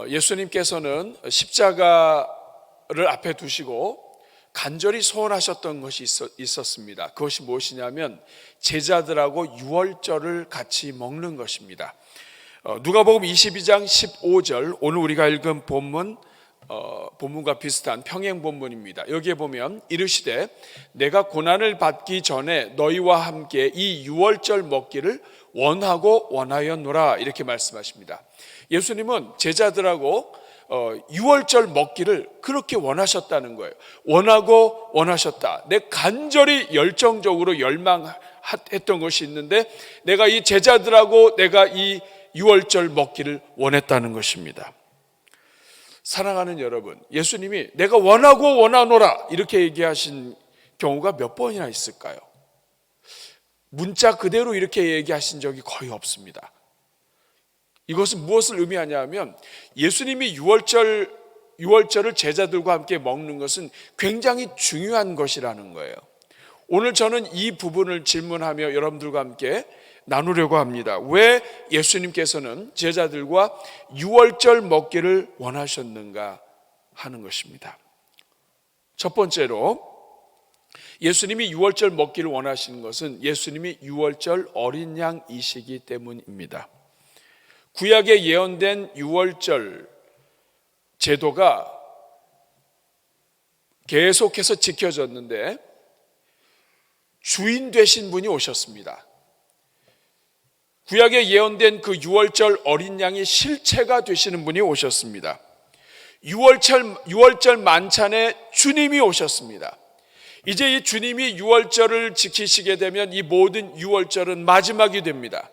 예수님께서는 십자가를 앞에 두시고 간절히 소원하셨던 것이 있었습니다. 그것이 무엇이냐면 제자들하고 유월절을 같이 먹는 것입니다. 누가복음 22장 15절, 오늘 우리가 읽은 본문과 비슷한 평행 본문입니다. 여기에 보면 이르시되 내가 고난을 받기 전에 너희와 함께 이 유월절 먹기를 원하고 원하였노라, 이렇게 말씀하십니다. 예수님은 제자들하고 유월절 먹기를 그렇게 원하셨다는 거예요. 원하고 원하셨다. 내 간절히 열정적으로 열망했던 것이 있는데 내가 이 제자들하고 내가 이 유월절 먹기를 원했다는 것입니다. 사랑하는 여러분, 예수님이 내가 원하고 원하노라 이렇게 얘기하신 경우가 몇 번이나 있을까요? 문자 그대로 이렇게 얘기하신 적이 거의 없습니다. 이것은 무엇을 의미하냐면 예수님이 유월절을 제자들과 함께 먹는 것은 굉장히 중요한 것이라는 거예요. 오늘 저는 이 부분을 질문하며 여러분들과 함께 나누려고 합니다. 왜 예수님께서는 제자들과 유월절 먹기를 원하셨는가 하는 것입니다. 첫 번째로 예수님이 유월절 먹기를 원하시는 것은 예수님이 유월절 어린 양이시기 때문입니다. 구약에 예언된 유월절 제도가 계속해서 지켜졌는데 주인 되신 분이 오셨습니다. 구약에 예언된 그 유월절 어린 양의 실체가 되시는 분이 오셨습니다. 유월절 만찬에 주님이 오셨습니다. 이제 이 주님이 유월절을 지키시게 되면 이 모든 유월절은 마지막이 됩니다.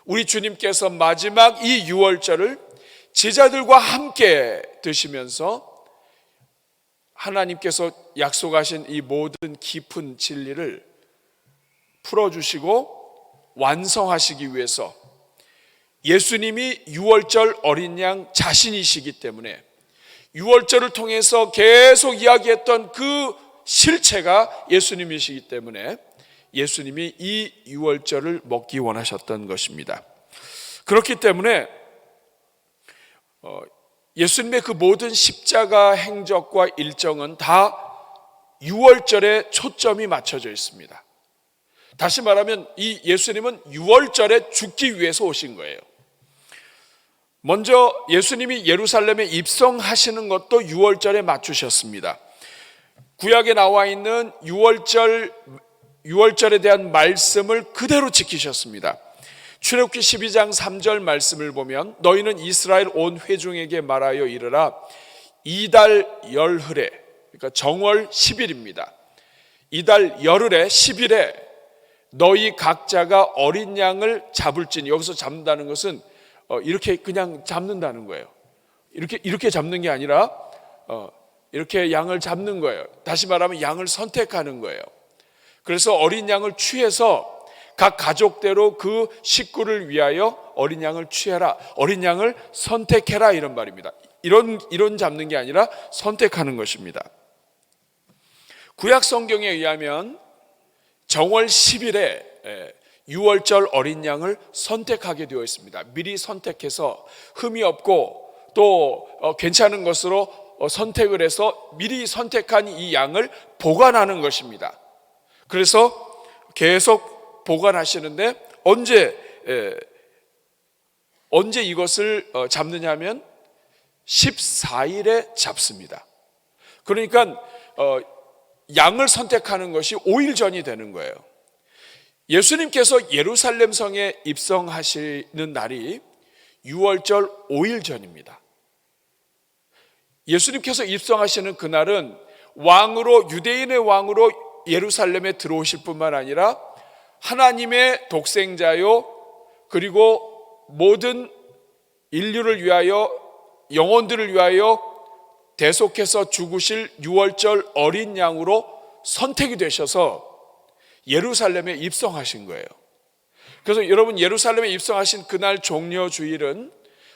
우리 주님께서 마지막 이 유월절을 제자들과 함께 드시면서 하나님께서 약속하신 이 모든 깊은 진리를 풀어주시고 완성하시기 위해서 예수님이 유월절 어린 양 자신이시기 때문에 유월절을 통해서 계속 이야기했던 그 실체가 예수님이시기 때문에 예수님이 이 유월절을 먹기 원하셨던 것입니다. 그렇기 때문에 예수님의 그 모든 십자가 행적과 일정은 다 유월절에 초점이 맞춰져 있습니다. 다시 말하면 이 예수님은 유월절에 죽기 위해서 오신 거예요. 먼저 예수님이 예루살렘에 입성하시는 것도 유월절에 맞추셨습니다. 구약에 나와 있는 유월절에 대한 말씀을 그대로 지키셨습니다. 출애굽기 12장 3절 말씀을 보면 너희는 이스라엘 온 회중에게 말하여 이르라 이달 열흘에, 그러니까 정월 10일입니다. 이달 열흘에 10일에 너희 각자가 어린 양을 잡을지니, 여기서 잡는다는 것은 이렇게 그냥 잡는다는 거예요. 이렇게 잡는 게 아니라 이렇게 양을 잡는 거예요. 다시 말하면 양을 선택하는 거예요. 그래서 어린 양을 취해서 각 가족대로 그 식구를 위하여 어린 양을 취해라, 어린 양을 선택해라, 이런 말입니다. 이런 잡는 게 아니라 선택하는 것입니다. 구약 성경에 의하면 정월 10일에 유월절 어린 양을 선택하게 되어 있습니다. 미리 선택해서 흠이 없고 또 괜찮은 것으로 선택을 해서 미리 선택한 이 양을 보관하는 것입니다. 그래서 계속 보관하시는데 언제 이것을 잡느냐 하면 14일에 잡습니다. 그러니까 양을 선택하는 것이 5일 전이 되는 거예요. 예수님께서 예루살렘 성에 입성하시는 날이 유월절 5일 전입니다. 예수님께서 입성하시는 그날은 유대인의 왕으로 예루살렘에 들어오실 뿐만 아니라 하나님의 독생자요, 그리고 모든 인류를 위하여, 영혼들을 위하여 대속해서 죽으실 유월절 어린 양으로 선택이 되셔서 예루살렘에 입성하신 거예요. 그래서 여러분, 예루살렘에 입성하신 그날 종려 주일은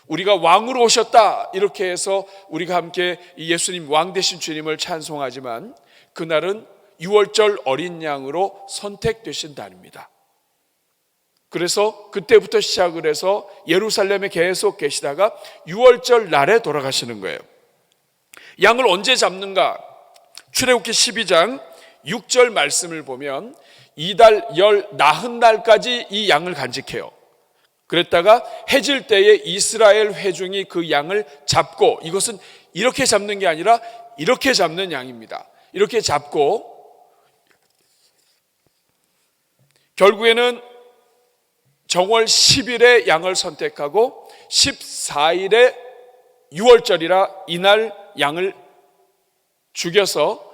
우리가 왕으로 오셨다 이렇게 해서 우리가 함께 이 예수님 왕 되신 주님을 찬송하지만 그날은 유월절 어린 양으로 선택되신 날입니다. 그래서 그때부터 시작을 해서 예루살렘에 계속 계시다가 유월절 날에 돌아가시는 거예요. 양을 언제 잡는가? 출애굽기 12장 6절 말씀을 보면 이달 열 나흔 날까지 이 양을 간직해요. 그랬다가 해질 때에 이스라엘 회중이 그 양을 잡고, 이것은 이렇게 잡는 게 아니라 이렇게 잡는 양입니다. 이렇게 잡고 결국에는 정월 10일에 양을 선택하고 14일에 유월절이라 이날 양을 죽여서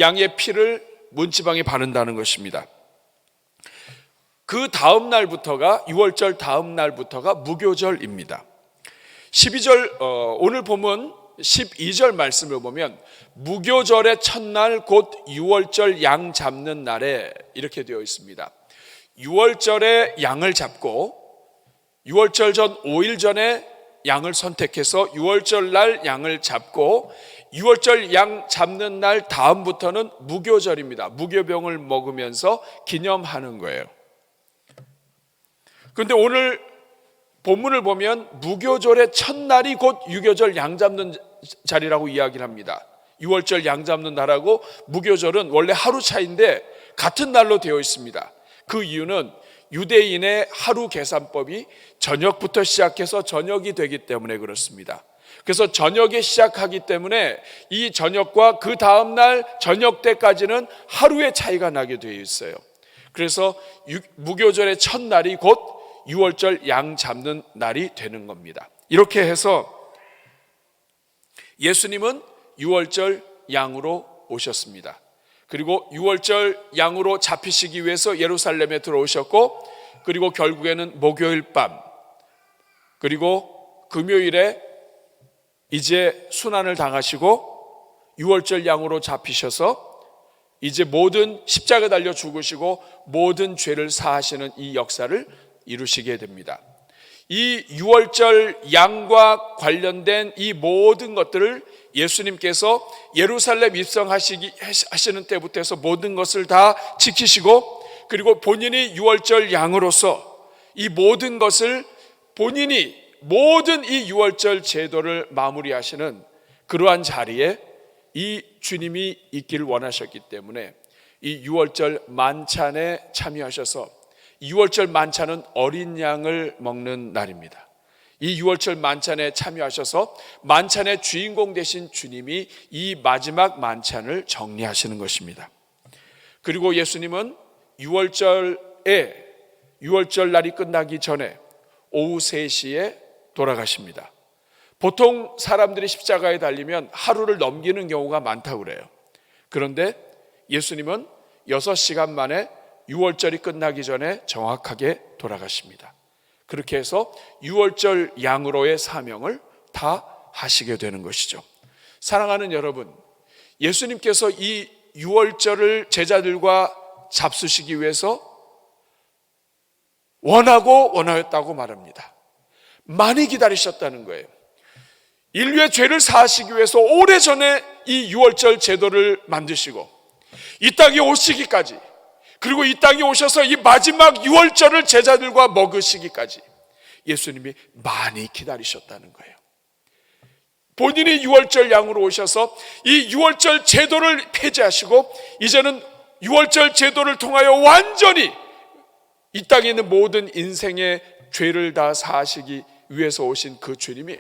양의 피를 문지방에 바른다는 것입니다. 그 다음 날부터가, 유월절 다음 날부터가 무교절입니다. 12절 오늘 본문 12절 말씀을 보면 무교절의 첫날 곧 유월절 양 잡는 날에 이렇게 되어 있습니다. 유월절에 양을 잡고 유월절 전 5일 전에 양을 선택해서 유월절 날 양을 잡고 유월절 양 잡는 날 다음부터는 무교절입니다. 무교병을 먹으면서 기념하는 거예요. 그런데 오늘 본문을 보면 무교절의 첫날이 곧 유교절 양 잡는 자리라고 이야기를 합니다. 유월절 양 잡는 날하고 무교절은 원래 하루 차이인데 같은 날로 되어 있습니다. 그 이유는 유대인의 하루 계산법이 저녁부터 시작해서 저녁이 되기 때문에 그렇습니다. 그래서 저녁에 시작하기 때문에 이 저녁과 그 다음날 저녁 때까지는 하루의 차이가 나게 되어 있어요. 그래서 무교절의 첫날이 곧 유월절 양 잡는 날이 되는 겁니다. 이렇게 해서 예수님은 유월절 양으로 오셨습니다. 그리고 유월절 양으로 잡히시기 위해서 예루살렘에 들어오셨고, 그리고 결국에는 목요일 밤, 그리고 금요일에 이제 순환을 당하시고 유월절 양으로 잡히셔서 이제 모든 십자가 달려 죽으시고 모든 죄를 사하시는 이 역사를 이루시게 됩니다. 이 유월절 양과 관련된 이 모든 것들을 예수님께서 예루살렘 입성하시는 때부터 해서 모든 것을 다 지키시고, 그리고 본인이 유월절 양으로서 이 모든 것을 본인이 모든 이 유월절 제도를 마무리하시는 그러한 자리에 이 주님이 있기를 원하셨기 때문에 이 유월절 만찬에 참여하셔서, 유월절 만찬은 어린 양을 먹는 날입니다. 이 유월절 만찬에 참여하셔서 만찬의 주인공 되신 주님이 이 마지막 만찬을 정리하시는 것입니다. 그리고 예수님은 유월절 날이 끝나기 전에 오후 3시에 돌아가십니다. 보통 사람들이 십자가에 달리면 하루를 넘기는 경우가 많다고 그래요. 그런데 예수님은 6시간 만에 유월절이 끝나기 전에 정확하게 돌아가십니다. 그렇게 해서 유월절 양으로의 사명을 다 하시게 되는 것이죠. 사랑하는 여러분, 예수님께서 이 유월절을 제자들과 잡수시기 위해서 원하였다고 말합니다. 많이 기다리셨다는 거예요. 인류의 죄를 사하시기 위해서 오래전에 이 유월절 제도를 만드시고 이 땅에 오시기까지, 그리고 이 땅에 오셔서 이 마지막 유월절을 제자들과 먹으시기까지 예수님이 많이 기다리셨다는 거예요. 본인이 유월절 양으로 오셔서 이 유월절 제도를 폐지하시고 이제는 유월절 제도를 통하여 완전히 이 땅에 있는 모든 인생의 죄를 다 사하시기 위해서 오신 그 주님이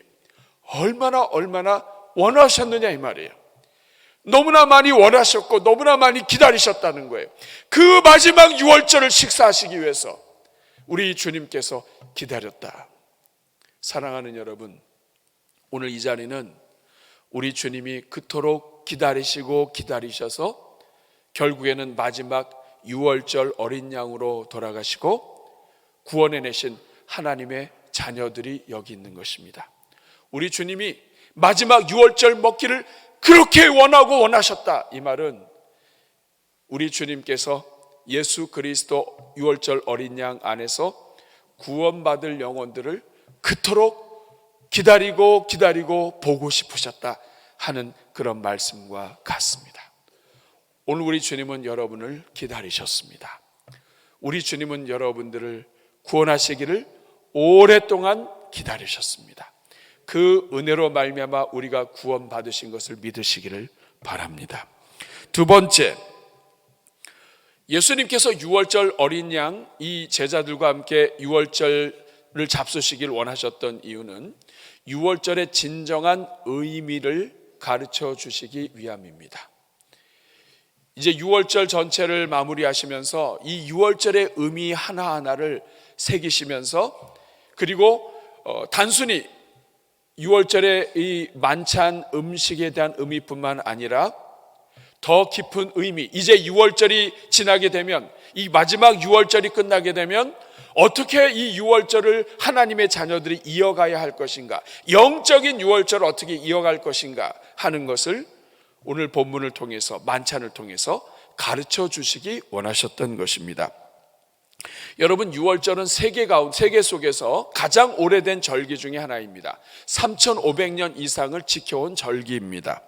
얼마나 원하셨느냐 이 말이에요. 너무나 많이 원하셨고 너무나 많이 기다리셨다는 거예요. 그 마지막 유월절을 식사하시기 위해서 우리 주님께서 기다렸다. 사랑하는 여러분, 오늘 이 자리는 우리 주님이 그토록 기다리시고 기다리셔서 결국에는 마지막 유월절 어린 양으로 돌아가시고 구원해내신 하나님의 자녀들이 여기 있는 것입니다. 우리 주님이 마지막 유월절 먹기를 그렇게 원하셨다. 이 말은 우리 주님께서 예수 그리스도 유월절 어린 양 안에서 구원받을 영혼들을 그토록 기다리고 보고 싶으셨다 하는 그런 말씀과 같습니다. 오늘 우리 주님은 여러분을 기다리셨습니다. 우리 주님은 여러분들을 구원하시기를 오랫동안 기다리셨습니다. 그 은혜로 말미암아 우리가 구원받으신 것을 믿으시기를 바랍니다. 두 번째, 예수님께서 유월절 어린 양 이 제자들과 함께 유월절을 잡수시길 원하셨던 이유는 유월절의 진정한 의미를 가르쳐 주시기 위함입니다. 이제 유월절 전체를 마무리하시면서 이 유월절의 의미 하나하나를 새기시면서, 그리고 단순히 유월절의 이 만찬 음식에 대한 의미뿐만 아니라 더 깊은 의미, 이제 유월절이 지나게 되면, 이 마지막 유월절이 끝나게 되면 어떻게 이 유월절을 하나님의 자녀들이 이어가야 할 것인가, 영적인 유월절을 어떻게 이어갈 것인가 하는 것을 오늘 본문을 통해서, 만찬을 통해서 가르쳐 주시기 원하셨던 것입니다. 여러분, 유월절은 세계 속에서 가장 오래된 절기 중에 하나입니다. 3,500년 이상을 지켜온 절기입니다.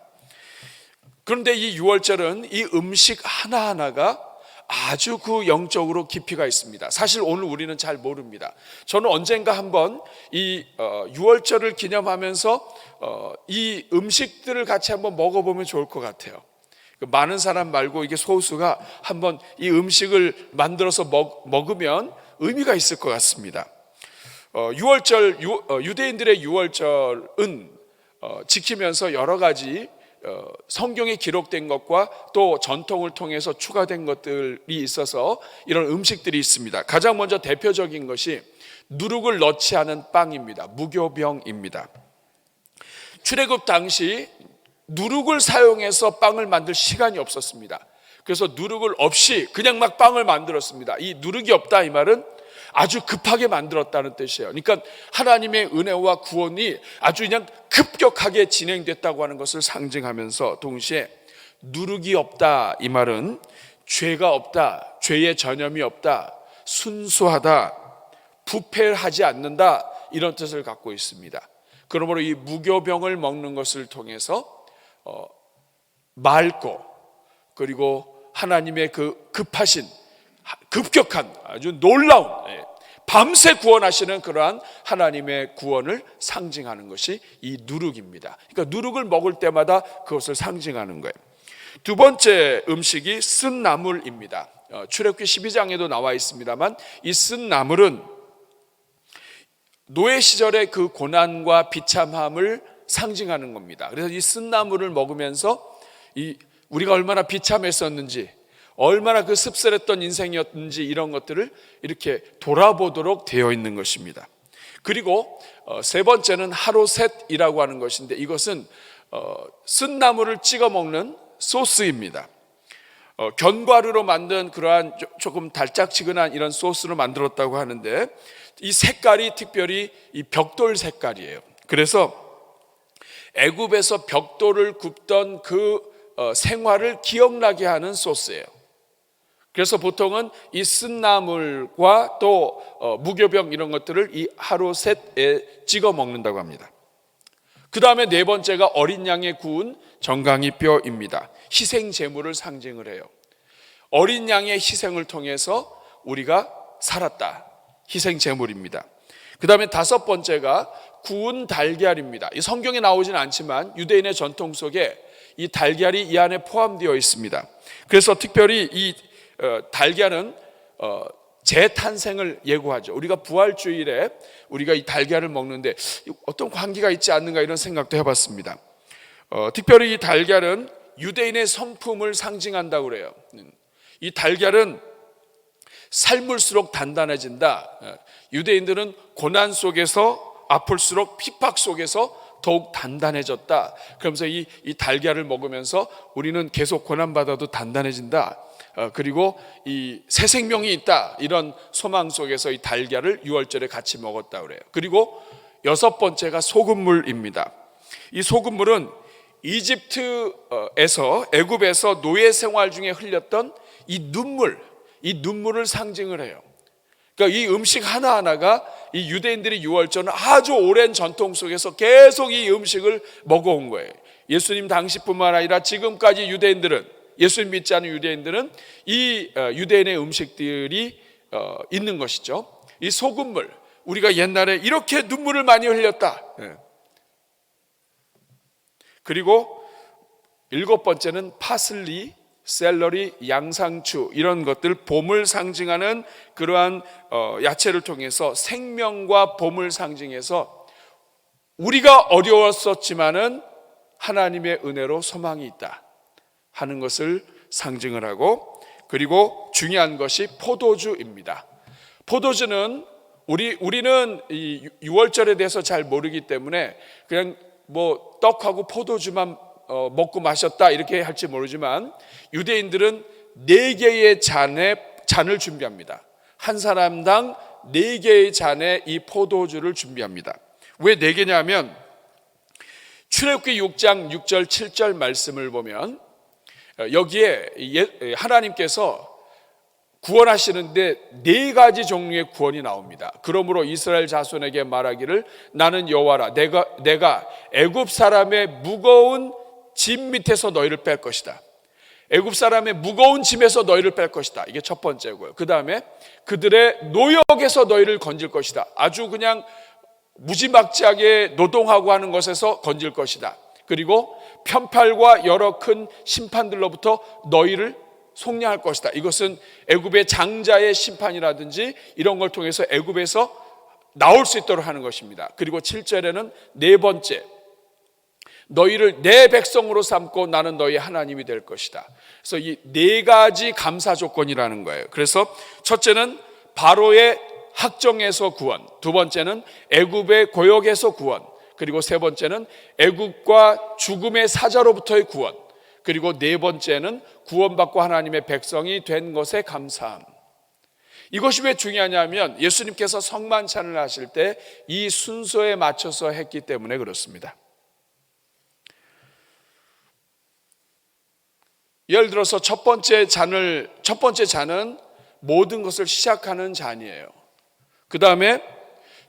그런데 이 유월절은 이 음식 하나하나가 아주 그 영적으로 깊이가 있습니다. 사실 오늘 우리는 잘 모릅니다. 저는 언젠가 한번 이 유월절을 기념하면서 이 음식들을 같이 한번 먹어보면 좋을 것 같아요. 많은 사람 말고 이게 소수가 한번 이 음식을 만들어서 먹으면 의미가 있을 것 같습니다. 유월절, 유대인들의 유월절은 지키면서 여러 가지 성경에 기록된 것과 또 전통을 통해서 추가된 것들이 있어서 이런 음식들이 있습니다. 가장 먼저 대표적인 것이 누룩을 넣지 않은 빵입니다. 무교병입니다. 출애굽 당시 누룩을 사용해서 빵을 만들 시간이 없었습니다. 그래서 누룩을 없이 그냥 막 빵을 만들었습니다. 이 누룩이 없다 이 말은 아주 급하게 만들었다는 뜻이에요. 그러니까 하나님의 은혜와 구원이 아주 그냥 급격하게 진행됐다고 하는 것을 상징하면서, 동시에 누룩이 없다 이 말은 죄가 없다, 죄의 전염이 없다, 순수하다, 부패하지 않는다, 이런 뜻을 갖고 있습니다. 그러므로 이 무교병을 먹는 것을 통해서 맑고, 그리고 하나님의 그 급격한 아주 놀라운 밤새 구원하시는 그러한 하나님의 구원을 상징하는 것이 이 누룩입니다. 그러니까 누룩을 먹을 때마다 그것을 상징하는 거예요. 두 번째 음식이 쓴 나물입니다. 출애굽기 12장에도 나와 있습니다만, 이 쓴 나물은 노예 시절의 그 고난과 비참함을 상징하는 겁니다. 그래서 이 쓴 나물을 먹으면서 우리가 얼마나 비참했었는지, 얼마나 그 씁쓸했던 인생이었는지, 이런 것들을 이렇게 돌아보도록 되어 있는 것입니다. 그리고 세 번째는 하로셋이라고 하는 것인데, 이것은 쓴 나물을 찍어 먹는 소스입니다. 견과류로 만든 그러한 조금 달짝지근한 이런 소스로 만들었다고 하는데, 이 색깔이 특별히 이 벽돌 색깔이에요. 그래서 애굽에서 벽돌을 굽던 그 생활을 기억나게 하는 소스예요. 그래서 보통은 이 쓴나물과 또 무교병 이런 것들을 이 하로셋에 찍어 먹는다고 합니다. 그 다음에 네 번째가 어린 양의 구운 정강이 뼈입니다. 희생 제물을 상징을 해요. 어린 양의 희생을 통해서 우리가 살았다, 희생 제물입니다. 그 다음에 다섯 번째가 구운 달걀입니다. 이 성경에 나오지는 않지만 유대인의 전통 속에 이 달걀이 이 안에 포함되어 있습니다. 그래서 특별히 이 달걀은 재탄생을 예고하죠. 우리가 부활주일에 우리가 이 달걀을 먹는데 어떤 관계가 있지 않는가, 이런 생각도 해봤습니다. 특별히 이 달걀은 유대인의 성품을 상징한다고 그래요. 이 달걀은 삶을수록 단단해진다. 유대인들은 고난 속에서 아플수록 핍박 속에서 더욱 단단해졌다. 그러면서 이 달걀을 먹으면서 우리는 계속 고난받아도 단단해진다. 그리고 이 새 생명이 있다, 이런 소망 속에서 이 달걀을 유월절에 같이 먹었다 그래요. 그리고 여섯 번째가 소금물입니다. 이 소금물은 이집트에서, 애굽에서 노예 생활 중에 흘렸던 이 눈물을 상징을 해요. 그러니까 이 음식 하나하나가 이 유대인들이 유월절은 아주 오랜 전통 속에서 계속 이 음식을 먹어온 거예요. 예수님 당시뿐만 아니라 지금까지 예수님 믿지 않는 유대인들은 이 유대인의 음식들이 있는 것이죠. 이 소금물, 우리가 옛날에 이렇게 눈물을 많이 흘렸다. 그리고 7번째는 파슬리, 샐러리, 양상추 이런 것들, 봄을 상징하는 그러한 야채를 통해서 생명과 봄을 상징해서 우리가 어려웠었지만은 하나님의 은혜로 소망이 있다 하는 것을 상징을 하고, 그리고 중요한 것이 포도주입니다. 포도주는 우리는 이 6월절에 대해서 잘 모르기 때문에 그냥 뭐 떡하고 포도주만 먹고 마셨다 이렇게 할지 모르지만, 유대인들은 4개의 잔을 준비합니다. 한 사람당 4개의 잔에 이 포도주를 준비합니다. 왜 4개냐면 출애굽기 6장 6절 7절 말씀을 보면 여기에 하나님께서 구원하시는데 4가지 종류의 구원이 나옵니다. 그러므로 이스라엘 자손에게 말하기를 나는 여호와라, 내가 애굽 사람의 무거운 짐 밑에서 너희를 뺄 것이다. 애굽 사람의 무거운 짐에서 너희를 뺄 것이다. 이게 첫 번째고요. 그 다음에 그들의 노역에서 너희를 건질 것이다. 아주 그냥 무지막지하게 노동하고 하는 것에서 건질 것이다. 그리고 편팔과 여러 큰 심판들로부터 너희를 속량할 것이다. 이것은 애굽의 장자의 심판이라든지 이런 걸 통해서 애굽에서 나올 수 있도록 하는 것입니다. 그리고 7절에는 4번째, 너희를 내 백성으로 삼고 나는 너희 하나님이 될 것이다. 그래서 이 4가지 감사 조건이라는 거예요. 그래서 첫째는 바로의 학정에서 구원, 두 번째는 애굽의 고역에서 구원, 그리고 세 번째는 애굽과 죽음의 사자로부터의 구원, 그리고 4번째는 구원받고 하나님의 백성이 된 것에 감사함. 이것이 왜 중요하냐면 예수님께서 성만찬을 하실 때 이 순서에 맞춰서 했기 때문에 그렇습니다. 예를 들어서 첫 번째 잔은 모든 것을 시작하는 잔이에요. 그 다음에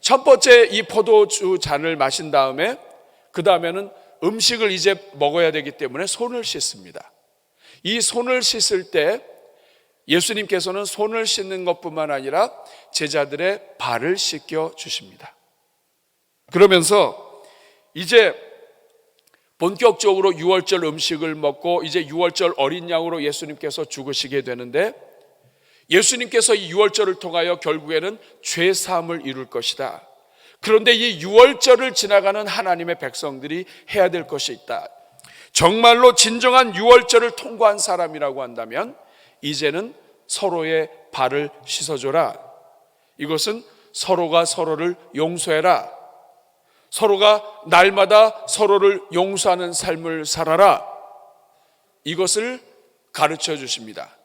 첫 번째 이 포도주 잔을 마신 다음에 그 다음에는 음식을 이제 먹어야 되기 때문에 손을 씻습니다. 이 손을 씻을 때 예수님께서는 손을 씻는 것뿐만 아니라 제자들의 발을 씻겨 주십니다. 그러면서 이제 본격적으로 6월절 음식을 먹고 이제 6월절 어린 양으로 예수님께서 죽으시게 되는데, 예수님께서 이 6월절을 통하여 결국에는 죄 사함을 이룰 것이다. 그런데 이 6월절을 지나가는 하나님의 백성들이 해야 될 것이 있다. 정말로 진정한 6월절을 통과한 사람이라고 한다면 이제는 서로의 발을 씻어줘라. 이것은 서로가 서로를 용서해라. 서로가 날마다 서로를 용서하는 삶을 살아라. 이것을 가르쳐 주십니다.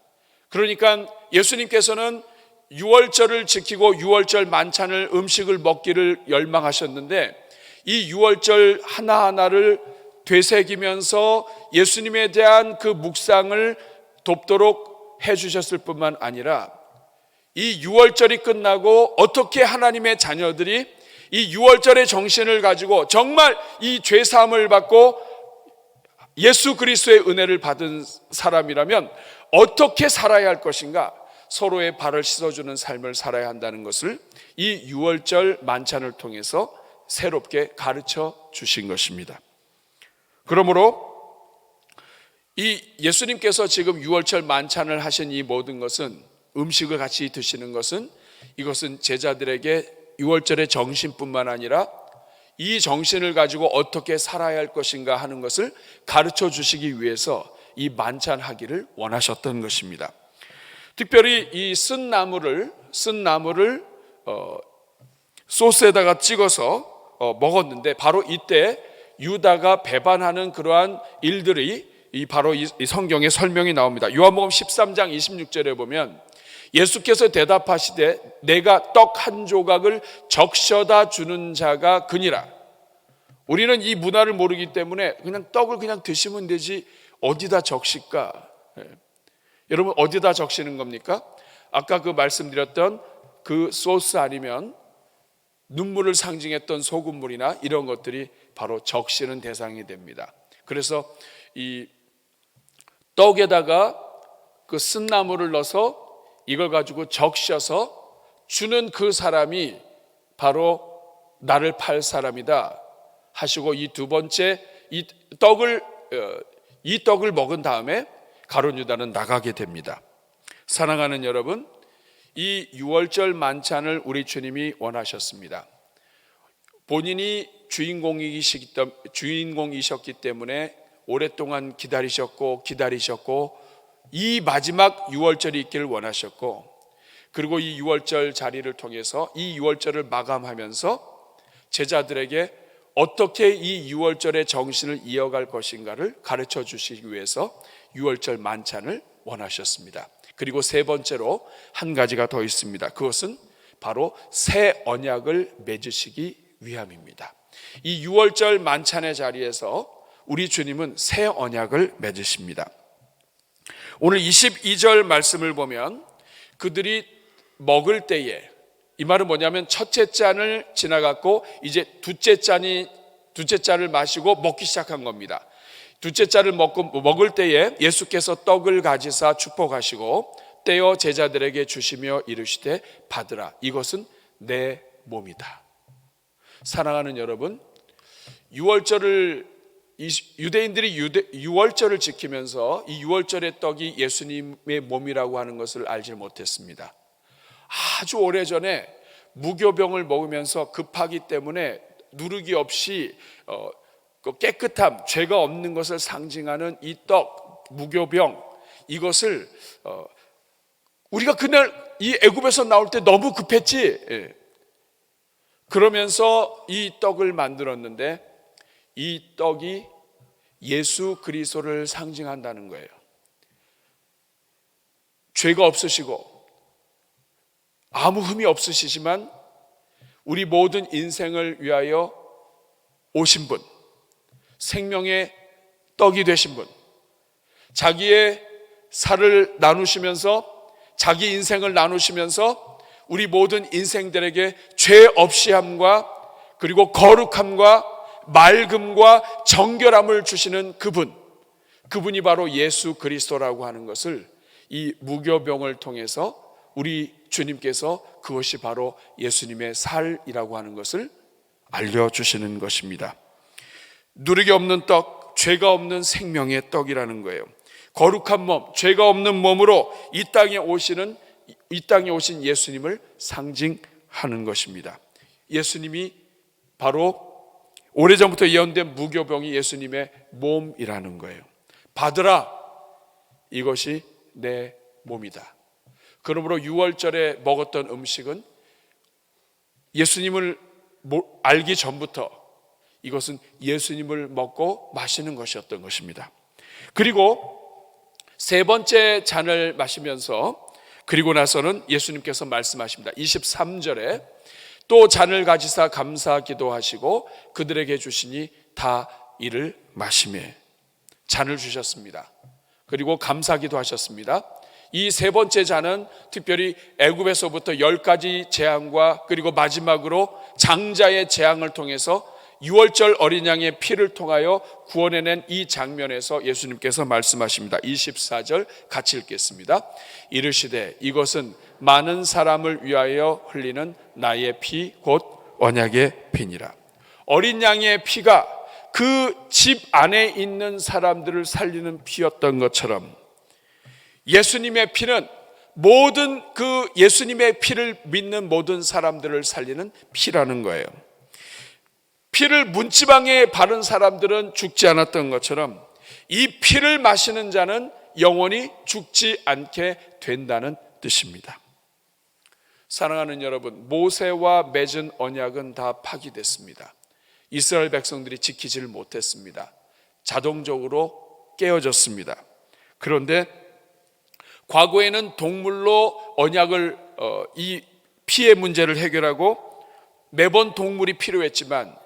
그러니까 예수님께서는 6월절을 지키고 6월절 만찬을 음식을 먹기를 열망하셨는데, 이 6월절 하나하나를 되새기면서 예수님에 대한 그 묵상을 돕도록 해주셨을 뿐만 아니라 이 6월절이 끝나고 어떻게 하나님의 자녀들이 이 6월절의 정신을 가지고 정말 이 죄사함을 받고 예수 그리스도의 은혜를 받은 사람이라면 어떻게 살아야 할 것인가, 서로의 발을 씻어주는 삶을 살아야 한다는 것을 이 6월절 만찬을 통해서 새롭게 가르쳐 주신 것입니다. 그러므로 이 예수님께서 지금 6월절 만찬을 하신 이 모든 것은, 음식을 같이 드시는 것은, 이것은 제자들에게 6월절의 정신뿐만 아니라 이 정신을 가지고 어떻게 살아야 할 것인가 하는 것을 가르쳐 주시기 위해서 이 만찬하기를 원하셨던 것입니다. 특별히 이 쓴 나물을 소스에다가 찍어서 먹었는데, 바로 이때 유다가 배반하는 그러한 일들이 바로 이 성경에 설명이 나옵니다. 요한복음 13장 26절에 보면 예수께서 대답하시되 내가 떡 한 조각을 적셔다 주는 자가 그니라. 우리는 이 문화를 모르기 때문에 그냥 떡을 그냥 드시면 되지 어디다 적실까? 여러분, 어디다 적시는 겁니까? 아까 그 말씀드렸던 그 소스 아니면 눈물을 상징했던 소금물이나 이런 것들이 바로 적시는 대상이 됩니다. 그래서 이 떡에다가 그 쓴나물을 넣어서 이걸 가지고 적셔서 주는 그 사람이 바로 나를 팔 사람이다 하시고 이 두 번째 이 떡을 먹은 다음에 가룟 유다는 나가게 됩니다. 사랑하는 여러분, 이 유월절 만찬을 우리 주님이 원하셨습니다. 본인이 주인공이셨기 때문에 오랫동안 기다리셨고 이 마지막 유월절이 있기를 원하셨고, 그리고 이 유월절 자리를 통해서 이 유월절을 마감하면서 제자들에게 어떻게 이 유월절의 정신을 이어갈 것인가를 가르쳐 주시기 위해서 유월절 만찬을 원하셨습니다. 그리고 세 번째로 한 가지가 더 있습니다. 그것은 바로 새 언약을 맺으시기 위함입니다. 이 유월절 만찬의 자리에서 우리 주님은 새 언약을 맺으십니다. 오늘 22절 말씀을 보면 그들이 먹을 때에, 이 말은 뭐냐면 첫째 잔을 지나갔고 이제 둘째 잔을 마시고 먹기 시작한 겁니다. 둘째 잔을 먹을 때에 예수께서 떡을 가지사 축복하시고 떼어 제자들에게 주시며 이르시되 받으라, 이것은 내 몸이다. 사랑하는 여러분, 유대인들이 유월절을 지키면서 이 유월절의 떡이 예수님의 몸이라고 하는 것을 알지 못했습니다. 아주 오래전에 무교병을 먹으면서 급하기 때문에 누르기 없이 깨끗함, 죄가 없는 것을 상징하는 이 떡, 무교병, 이것을 우리가 그날 이 애굽에서 나올 때 너무 급했지, 그러면서 이 떡을 만들었는데 이 떡이 예수 그리스도를 상징한다는 거예요. 죄가 없으시고 아무 흠이 없으시지만 우리 모든 인생을 위하여 오신 분, 생명의 떡이 되신 분, 자기의 살을 나누시면서 자기 인생을 나누시면서 우리 모든 인생들에게 죄 없이함과 그리고 거룩함과 맑음과 정결함을 주시는 그분이 바로 예수 그리스도라고 하는 것을 이 무교병을 통해서 우리 주님께서 그것이 바로 예수님의 살이라고 하는 것을 알려주시는 것입니다. 누르기 없는 떡, 죄가 없는 생명의 떡이라는 거예요. 거룩한 몸, 죄가 없는 몸으로 이 땅에 오신 예수님을 상징하는 것입니다. 예수님이 바로 오래전부터 예언된 무교병이 예수님의 몸이라는 거예요. 받으라, 이것이 내 몸이다. 그러므로 유월절에 먹었던 음식은 예수님을 알기 전부터 이것은 예수님을 먹고 마시는 것이었던 것입니다. 그리고 세 번째 잔을 마시면서 그리고 나서는 예수님께서 말씀하십니다. 23절에 또 잔을 가지사 감사 기도하시고 그들에게 주시니 다 이를 마시매. 잔을 주셨습니다. 그리고 감사 기도하셨습니다. 이 세 번째 잔은 특별히 애굽에서부터 10가지 재앙과 그리고 마지막으로 장자의 재앙을 통해서 유월절 어린 양의 피를 통하여 구원해낸 이 장면에서 예수님께서 말씀하십니다. 24절 같이 읽겠습니다. 이르시되 이것은 많은 사람을 위하여 흘리는 나의 피 곧 언약의 피니라. 어린 양의 피가 그 집 안에 있는 사람들을 살리는 피였던 것처럼 예수님의 피는 모든 그 예수님의 피를 믿는 모든 사람들을 살리는 피라는 거예요. 피를 문지방에 바른 사람들은 죽지 않았던 것처럼 이 피를 마시는 자는 영원히 죽지 않게 된다는 뜻입니다. 사랑하는 여러분, 모세와 맺은 언약은 다 파기됐습니다. 이스라엘 백성들이 지키지를 못했습니다. 자동적으로 깨어졌습니다. 그런데 과거에는 동물로 언약을 이 피의 문제를 해결하고 매번 동물이 필요했지만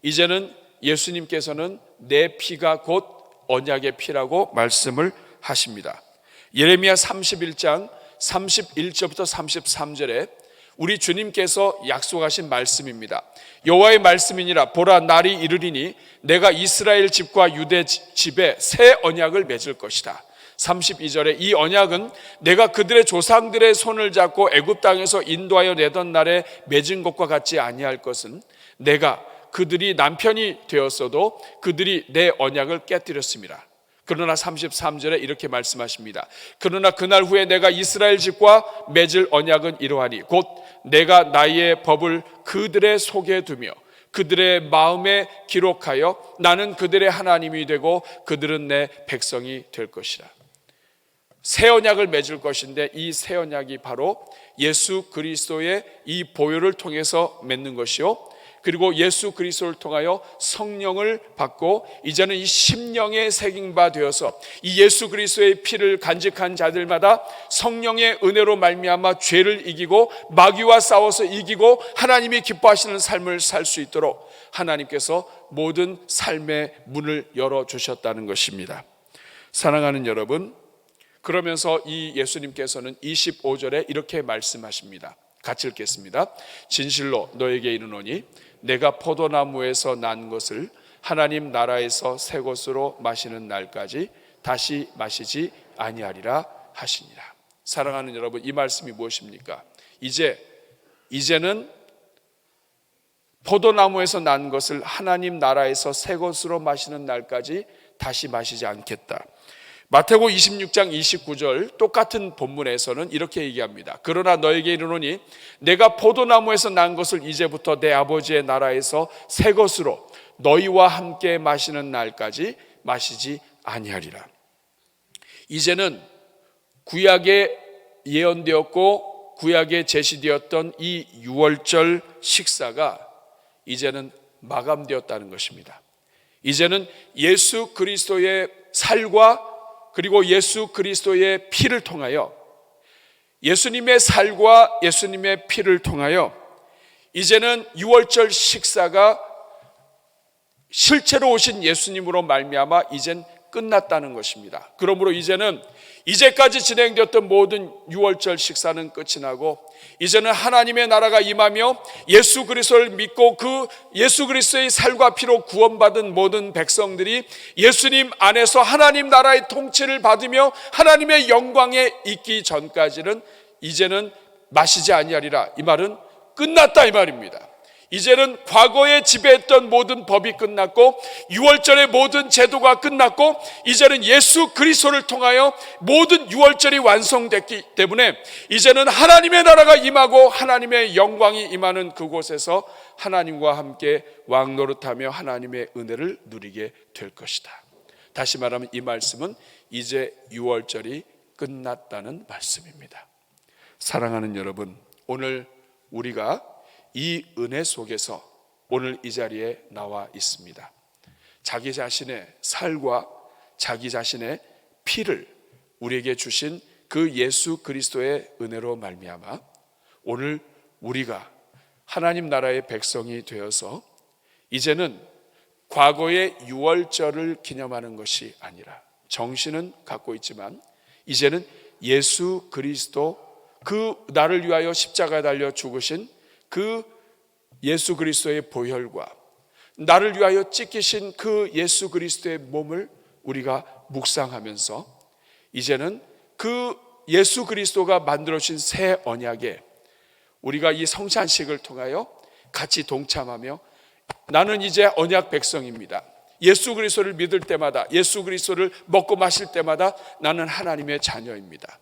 이제는 예수님께서는 내 피가 곧 언약의 피라고 말씀을 하십니다. 예레미야 31장 31절부터 33절에 우리 주님께서 약속하신 말씀입니다. 여호와의 말씀이니라. 보라, 날이 이르리니 내가 이스라엘 집과 유대 집에 새 언약을 맺을 것이다. 32절에 이 언약은 내가 그들의 조상들의 손을 잡고 애굽 땅에서 인도하여 내던 날에 맺은 것과 같지 아니할 것은 내가 그들이 남편이 되었어도 그들이 내 언약을 깨뜨렸습니다. 그러나 33절에 이렇게 말씀하십니다. 그러나 그날 후에 내가 이스라엘 집과 맺을 언약은 이러하니 곧 내가 나의 법을 그들의 속에 두며 그들의 마음에 기록하여 나는 그들의 하나님이 되고 그들은 내 백성이 될 것이라. 새 언약을 맺을 것인데 이 새 언약이 바로 예수 그리스도의 이 보혈을 통해서 맺는 것이요, 그리고 예수 그리스도를 통하여 성령을 받고 이제는 이 심령의 새긴 바 되어서 이 예수 그리스도의 피를 간직한 자들마다 성령의 은혜로 말미암아 죄를 이기고 마귀와 싸워서 이기고 하나님이 기뻐하시는 삶을 살 수 있도록 하나님께서 모든 삶의 문을 열어주셨다는 것입니다. 사랑하는 여러분, 그러면서 이 예수님께서는 25절에 이렇게 말씀하십니다. 같이 읽겠습니다. 진실로 너에게 이르노니 내가 포도나무에서 난 것을 하나님 나라에서 새 것으로 마시는 날까지 다시 마시지 아니하리라 하시니라. 사랑하는 여러분, 이 말씀이 무엇입니까? 이제는 포도나무에서 난 것을 하나님 나라에서 새 것으로 마시는 날까지 다시 마시지 않겠다. 마태복음 26장 29절 똑같은 본문에서는 이렇게 얘기합니다. 그러나 너에게 이르노니 내가 포도나무에서 난 것을 이제부터 내 아버지의 나라에서 새 것으로 너희와 함께 마시는 날까지 마시지 아니하리라. 이제는 구약에 예언되었고 구약에 제시되었던 이 유월절 식사가 이제는 마감되었다는 것입니다. 이제는 예수 그리스도의 살과 그리고 예수 그리스도의 피를 통하여, 예수님의 살과 예수님의 피를 통하여 이제는 유월절 식사가 실제로 오신 예수님으로 말미암아 이젠 끝났다는 것입니다. 그러므로 이제는 이제까지 진행되었던 모든 유월절 식사는 끝이 나고 이제는 하나님의 나라가 임하며 예수 그리스도를 믿고 그 예수 그리스도의 살과 피로 구원받은 모든 백성들이 예수님 안에서 하나님 나라의 통치를 받으며 하나님의 영광에 있기 전까지는 이제는 마시지 아니하리라. 이 말은 끝났다 이 말입니다. 이제는 과거에 지배했던 모든 법이 끝났고 유월절의 모든 제도가 끝났고 이제는 예수 그리스도를 통하여 모든 유월절이 완성됐기 때문에 이제는 하나님의 나라가 임하고 하나님의 영광이 임하는 그곳에서 하나님과 함께 왕노릇하며 하나님의 은혜를 누리게 될 것이다. 다시 말하면 이 말씀은 이제 유월절이 끝났다는 말씀입니다. 사랑하는 여러분, 오늘 우리가 이 은혜 속에서 오늘 이 자리에 나와 있습니다. 자기 자신의 살과 자기 자신의 피를 우리에게 주신 그 예수 그리스도의 은혜로 말미암아 오늘 우리가 하나님 나라의 백성이 되어서 이제는 과거의 유월절을 기념하는 것이 아니라 정신은 갖고 있지만 이제는 예수 그리스도, 그 나를 위하여 십자가에 달려 죽으신 그 예수 그리스도의 보혈과 나를 위하여 찢기신 그 예수 그리스도의 몸을 우리가 묵상하면서 이제는 그 예수 그리스도가 만들어주신 새 언약에 우리가 이 성찬식을 통하여 같이 동참하며 나는 이제 언약 백성입니다. 예수 그리스도를 믿을 때마다, 예수 그리스도를 먹고 마실 때마다 나는 하나님의 자녀입니다.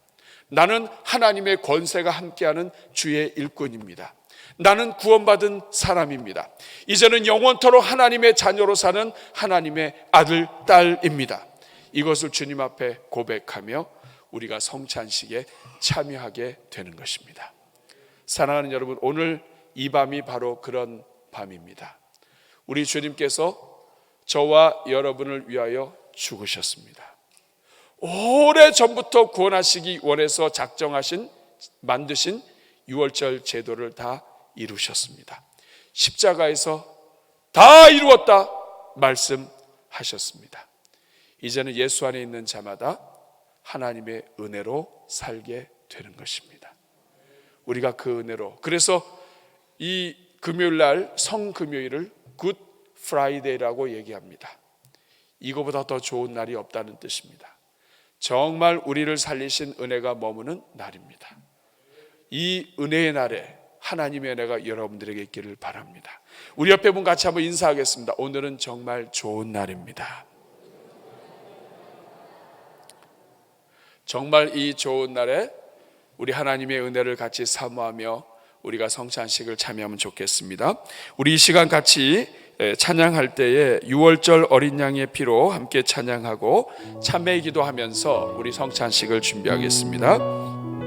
나는 하나님의 권세가 함께하는 주의 일꾼입니다. 나는 구원받은 사람입니다. 이제는 영원토록 하나님의 자녀로 사는 하나님의 아들, 딸입니다. 이것을 주님 앞에 고백하며 우리가 성찬식에 참여하게 되는 것입니다. 사랑하는 여러분, 오늘 이 밤이 바로 그런 밤입니다. 우리 주님께서 저와 여러분을 위하여 죽으셨습니다. 오래전부터 구원하시기 원해서 작정하신, 만드신 유월절 제도를 다 이루셨습니다. 십자가에서 다 이루었다 말씀하셨습니다. 이제는 예수 안에 있는 자마다 하나님의 은혜로 살게 되는 것입니다. 우리가 그 은혜로, 그래서 이 금요일날 성금요일을 굿 프라이데이라고 얘기합니다. 이거보다 더 좋은 날이 없다는 뜻입니다. 정말 우리를 살리신 은혜가 머무는 날입니다. 이 은혜의 날에 하나님의 은혜가 여러분들에게 있기를 바랍니다. 우리 옆에 분 같이 한번 인사하겠습니다. 오늘은 정말 좋은 날입니다. 정말 이 좋은 날에 우리 하나님의 은혜를 같이 사모하며 우리가 성찬식을 참여하면 좋겠습니다. 우리 이 시간 같이 찬양할 때에 6월절 어린 양의 피로 함께 찬양하고 참회 기도하면서 우리 성찬식을 준비하겠습니다.